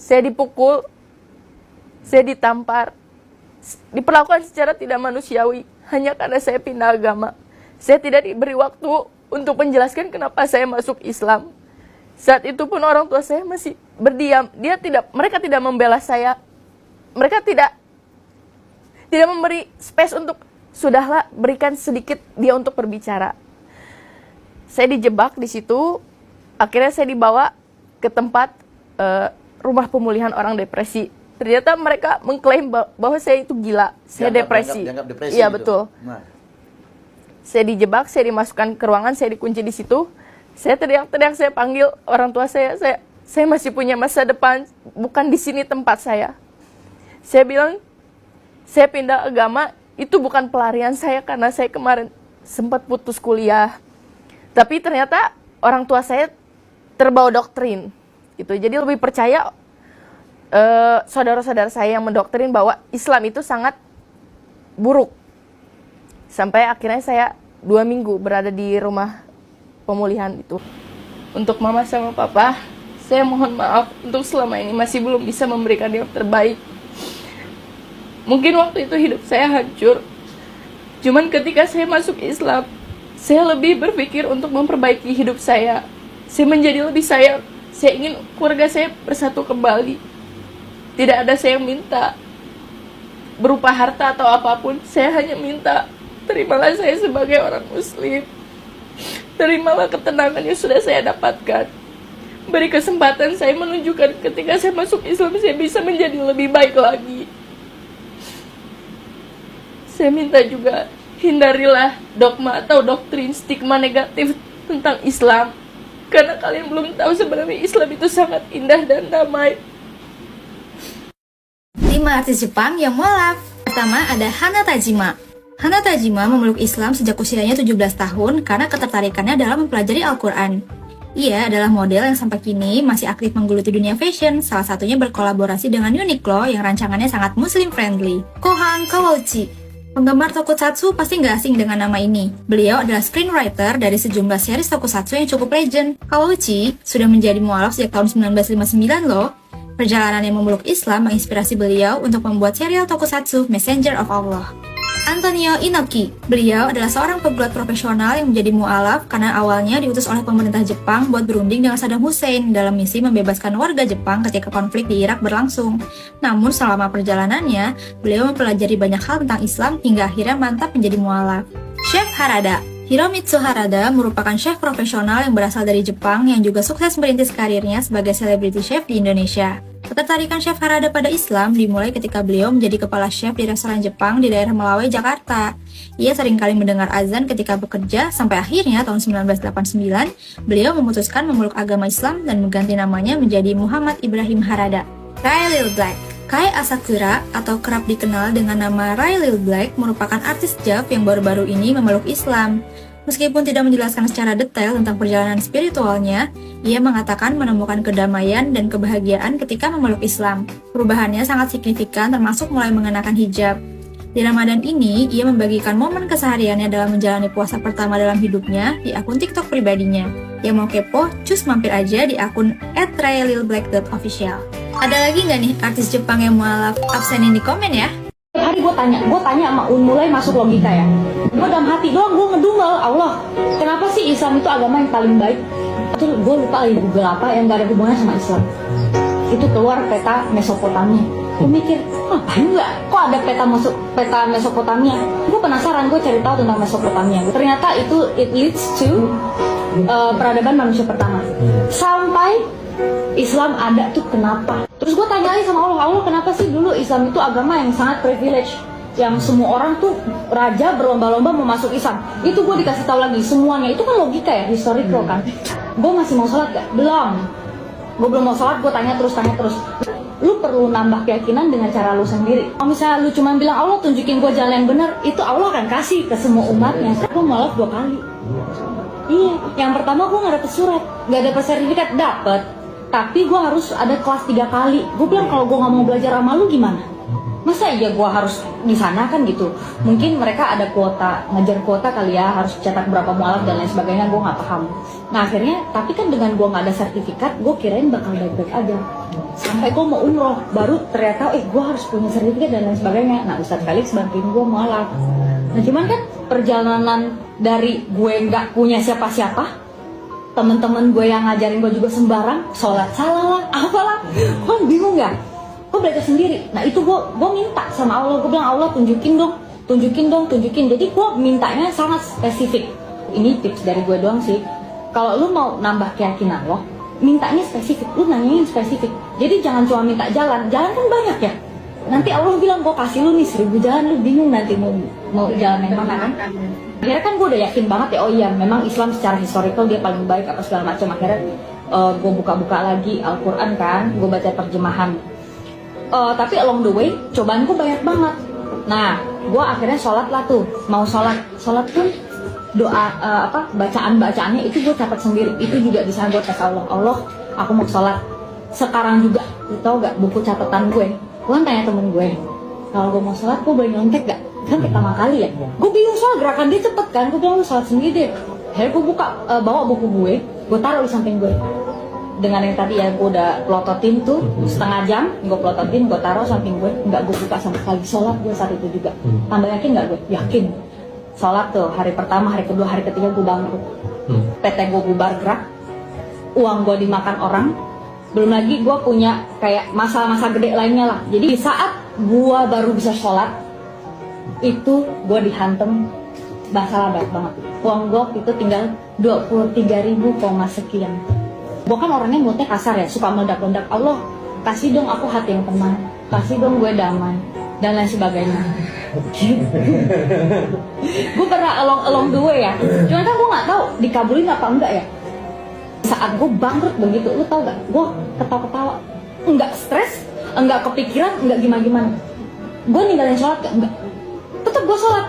saya dipukul, saya ditampar, diperlakukan secara tidak manusiawi hanya karena saya pindah agama. Saya tidak diberi waktu untuk menjelaskan kenapa saya masuk Islam. Saat itu pun orang tua saya masih berdiam. Mereka tidak membela saya. Mereka tidak memberi space untuk, sudahlah, berikan sedikit dia untuk berbicara. Saya dijebak di situ. Akhirnya saya dibawa ke tempat rumah pemulihan orang depresi. Ternyata mereka mengklaim bahwa saya itu gila, saya depresi. Dianggap depresi. Iya, gitu. betul. Nah. Saya dijebak, saya dimasukkan ke ruangan, saya dikunci di situ. Saya teriak-teriak, saya panggil orang tua saya masih punya masa depan, bukan di sini tempat saya. Saya bilang, saya pindah agama, itu bukan pelarian saya karena saya kemarin sempat putus kuliah. Tapi ternyata orang tua saya terbawa doktrin, gitu. Jadi lebih percaya saudara-saudara saya yang mendoktrin bahwa Islam itu sangat buruk. Sampai akhirnya saya 2 minggu berada di rumah pemulihan itu. Untuk mama sama papa, saya mohon maaf untuk selama ini masih belum bisa memberikan yang terbaik. Mungkin waktu itu hidup saya hancur. Cuman ketika saya masuk Islam, saya lebih berpikir untuk memperbaiki hidup saya. Saya menjadi lebih sayang. Saya ingin keluarga saya bersatu kembali. Tidak ada saya yang minta berupa harta atau apapun. Saya hanya minta, terimalah saya sebagai orang muslim. Terimalah ketenangan yang sudah saya dapatkan. Beri kesempatan saya menunjukkan ketika saya masuk Islam, saya bisa menjadi lebih baik lagi. Saya minta juga, hindarilah dogma atau doktrin stigma negatif tentang Islam. Karena kalian belum tahu sebenarnya Islam itu sangat indah dan damai. 5 artis Jepang yang mualaf. Pertama ada Hana Tajima. Hana Tajima memeluk Islam sejak usianya 17 tahun karena ketertarikannya dalam mempelajari Al-Quran. Ia adalah model yang sampai kini masih aktif menggeluti dunia fashion, salah satunya berkolaborasi dengan Uniqlo yang rancangannya sangat muslim friendly. Kohan Kawauchi. Penggemar tokusatsu pasti nggak asing dengan nama ini. Beliau adalah screenwriter dari sejumlah series tokusatsu yang cukup legend. Kawauchi sudah menjadi mualaf sejak tahun 1959 loh. Perjalanan yang memeluk Islam menginspirasi beliau untuk membuat serial tokusatsu Messenger of Allah. Antonio Inoki. Beliau adalah seorang pegulat profesional yang menjadi mualaf karena awalnya diutus oleh pemerintah Jepang buat berunding dengan Saddam Hussein dalam misi membebaskan warga Jepang ketika konflik di Irak berlangsung. Namun selama perjalanannya, beliau mempelajari banyak hal tentang Islam hingga akhirnya mantap menjadi mualaf. Chef Harada. Hiromitsu Harada merupakan chef profesional yang berasal dari Jepang yang juga sukses merintis karirnya sebagai selebriti chef di Indonesia. Ketertarikan Chef Harada pada Islam dimulai ketika beliau menjadi kepala chef di restoran Jepang di daerah Melawai, Jakarta. Ia seringkali mendengar azan ketika bekerja, sampai akhirnya tahun 1989, beliau memutuskan memeluk agama Islam dan mengganti namanya menjadi Muhammad Ibrahim Harada. Ray Lil Black. Kai Asakura atau kerap dikenal dengan nama Ray Lil Black merupakan artis JAV yang baru-baru ini memeluk Islam. Meskipun tidak menjelaskan secara detail tentang perjalanan spiritualnya, ia mengatakan menemukan kedamaian dan kebahagiaan ketika memeluk Islam. Perubahannya sangat signifikan termasuk mulai mengenakan hijab. Di Ramadan ini, ia membagikan momen kesehariannya dalam menjalani puasa pertama dalam hidupnya di akun TikTok pribadinya. Yang mau kepo, cus mampir aja di akun @raylilblack.official. Ada lagi nggak nih artis Jepang yang mualaf? Absenin di komen ya. Hari gue tanya sama mulai masuk logika ya. Gue dalam hati doang gue ngedumel, Allah, kenapa sih Islam itu agama yang paling baik? Itu gue lupa lagi Google apa yang gak ada hubungannya sama Islam. Itu keluar peta Mesopotamia. Gue mikir, ngapain gak? Kok ada peta Mesopotamia? Gue penasaran, gue cari tahu tentang Mesopotamia. Ternyata itu it leads to peradaban manusia pertama. Sampai Islam ada tuh kenapa? Terus gue tanya lagi sama Allah, kenapa sih dulu Islam itu agama yang sangat privilege, yang semua orang tuh raja berlomba-lomba mau masuk Islam? Itu gue dikasih tahu lagi semuanya. Itu kan logika ya, historical kan. Gue masih mau sholat gak? Belum. Gue belum mau sholat, gue tanya terus. Lu perlu nambah keyakinan dengan cara lu sendiri. Kalau misalnya lu cuma bilang Allah tunjukin gue jalan yang benar, itu Allah akan kasih ke semua umatnya. Gue malah 2 kali. Iya, yang pertama gue gak dapet surat, gak dapet sertifikat, dapet. Tapi gue harus ada kelas 3 kali. Gue bilang kalau gue gak mau belajar sama lu gimana? Masa iya gue harus di sana kan gitu? Mungkin mereka ada kuota, ngejar kuota kali ya, harus cetak berapa mualaf dan lain sebagainya, gue gak paham. Nah akhirnya, tapi kan dengan gue gak ada sertifikat, gue kirain bakal baik-baik aja. sampai gue mau umroh, baru ternyata gue harus punya sertifikat dan lain sebagainya. Nah Ustadz Felix bantuin gue mualaf. Nah cuman kan perjalanan dari gue nggak punya siapa-siapa, temen-temen gue yang ngajarin gue juga sembarang, sholat salah lah, apalah, gue bingung nggak? Gue belajar sendiri. Nah itu gue minta sama Allah, gue bilang Allah tunjukin dong. Jadi gue mintanya sangat spesifik. Ini tips dari gue doang sih. Kalau lu mau nambah keyakinan lo, mintanya spesifik, lu nanyain spesifik. Jadi jangan cuma minta jalan kan banyak ya. Nanti Allah bilang gue kasih lu nih 1000 jalan, lu bingung nanti mau jalan yang mana kan. Akhirnya kan gue udah yakin banget ya, oh iya memang Islam secara historical dia paling baik apa segala macam. Akhirnya gue buka-buka lagi Al-Quran kan, gue baca terjemahan. Tapi along the way cobaan gue banyak banget. Nah gue akhirnya sholat lah tuh, mau sholat pun doa bacaan-bacaannya itu gue catat sendiri. Itu juga bisa gue tes Allah aku mau sholat sekarang juga. Lu tau gak buku catatan gue kan tanya temen gue, kalau gue mau sholat gue boleh nyontek gak? Kan pertama kali ya, gue bingung soal gerakan dia cepet kan. Gue bilang lu sholat sendiri deh. Akhirnya gue bawa buku gue taruh di samping gue dengan yang tadi ya gue udah plototin tuh setengah jam, gue plototin, gue taruh samping gue, nggak gue buka sama sekali. Sholat gue saat itu juga. Tambah yakin nggak gue? Yakin. Sholat tuh hari pertama, hari kedua, hari ketiga gue bangkrut. PT gue bubar gerak, uang gue dimakan orang, belum lagi gue punya kayak masalah-masalah gede lainnya lah. Jadi saat gue baru bisa sholat, itu gue dihantem masalah banyak banget. Uang gue itu tinggal 23.000 sekian. Gue kan orangnya mulutnya kasar ya, suka meledak-ledak. Allah kasih dong aku hati yang tenang, kasih dong gue damai dan lain sebagainya. Gue pernah along the way ya, cuma kan gue nggak tahu dikabulin apa enggak ya. Saat gue bangkrut begitu, lu tau gak? Gue ketawa-ketawa, enggak stres, enggak kepikiran, enggak gimana-gimana. Gue ninggalin sholat gak? Enggak, tetap gue sholat.